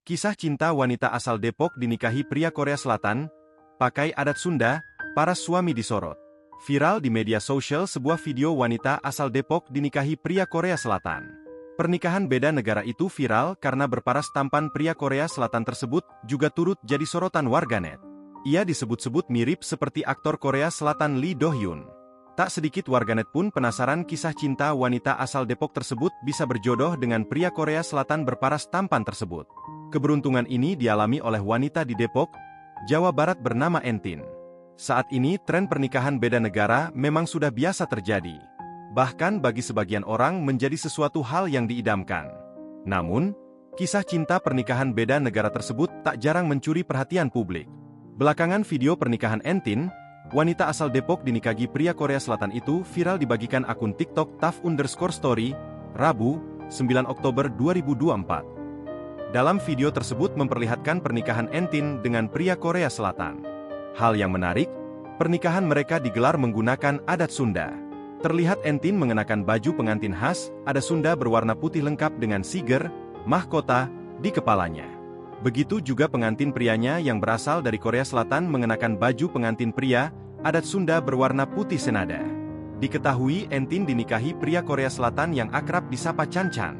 Kisah cinta wanita asal Depok dinikahi pria Korea Selatan, pakai adat Sunda, para suami disorot. Viral di media sosial sebuah video wanita asal Depok dinikahi pria Korea Selatan. Pernikahan beda negara itu viral karena berparas tampan pria Korea Selatan tersebut juga turut jadi sorotan warganet. Ia disebut-sebut mirip seperti aktor Korea Selatan Lee Do Hyun. Tak sedikit warganet pun penasaran kisah cinta wanita asal Depok tersebut bisa berjodoh dengan pria Korea Selatan berparas tampan tersebut. Keberuntungan ini dialami oleh wanita di Depok, Jawa Barat bernama Entin. Saat ini tren pernikahan beda negara memang sudah biasa terjadi. Bahkan bagi sebagian orang menjadi sesuatu hal yang diidamkan. Namun, kisah cinta pernikahan beda negara tersebut tak jarang mencuri perhatian publik. Belakangan video pernikahan Entin, wanita asal Depok dinikahi pria Korea Selatan itu viral dibagikan akun TikTok _story, Rabu, 9 Oktober 2024. Dalam video tersebut memperlihatkan pernikahan Entin dengan pria Korea Selatan. Hal yang menarik, pernikahan mereka digelar menggunakan adat Sunda. Terlihat Entin mengenakan baju pengantin khas, adat Sunda berwarna putih lengkap dengan siger, mahkota, di kepalanya. Begitu juga pengantin prianya yang berasal dari Korea Selatan mengenakan baju pengantin pria, adat Sunda berwarna putih senada. Diketahui Entin dinikahi pria Korea Selatan yang akrab disapa Chan Chan.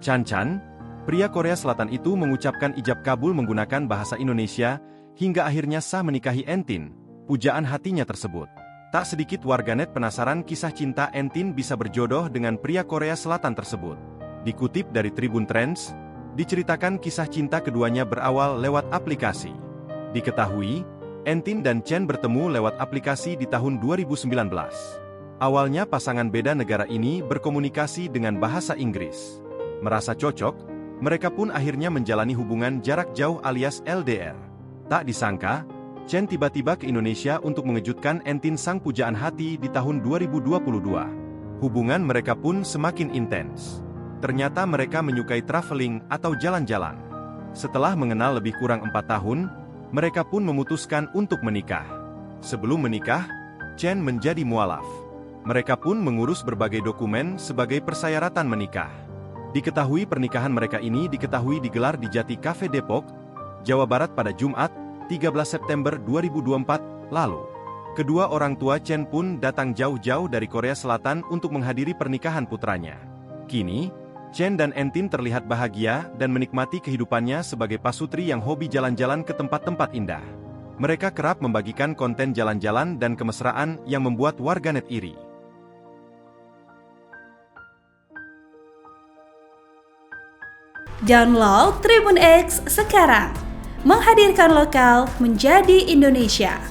Chan Chan, pria Korea Selatan itu mengucapkan ijab kabul menggunakan bahasa Indonesia, hingga akhirnya sah menikahi Entin, pujaan hatinya tersebut. Tak sedikit warganet penasaran kisah cinta Entin bisa berjodoh dengan pria Korea Selatan tersebut. Dikutip dari Tribun Trends, diceritakan kisah cinta keduanya berawal lewat aplikasi. Diketahui, Entin dan Chen bertemu lewat aplikasi di tahun 2019. Awalnya pasangan beda negara ini berkomunikasi dengan bahasa Inggris. Merasa cocok, mereka pun akhirnya menjalani hubungan jarak jauh alias LDR. Tak disangka, Chen tiba-tiba ke Indonesia untuk mengejutkan Entin sang pujaan hati di tahun 2022. Hubungan mereka pun semakin intens. Ternyata mereka menyukai traveling atau jalan-jalan. Setelah mengenal lebih kurang 4 tahun, mereka pun memutuskan untuk menikah. Sebelum menikah, Chen menjadi mualaf. Mereka pun mengurus berbagai dokumen sebagai persyaratan menikah. Diketahui pernikahan mereka ini digelar di Jati Cafe Depok, Jawa Barat pada Jumat, 13 September 2024 lalu. Kedua orang tua Chen pun datang jauh-jauh dari Korea Selatan untuk menghadiri pernikahan putranya. Kini, Chen dan Entin terlihat bahagia dan menikmati kehidupannya sebagai pasutri yang hobi jalan-jalan ke tempat-tempat indah. Mereka kerap membagikan konten jalan-jalan dan kemesraan yang membuat warganet iri. Download Tribun X sekarang, menghadirkan lokal menjadi Indonesia.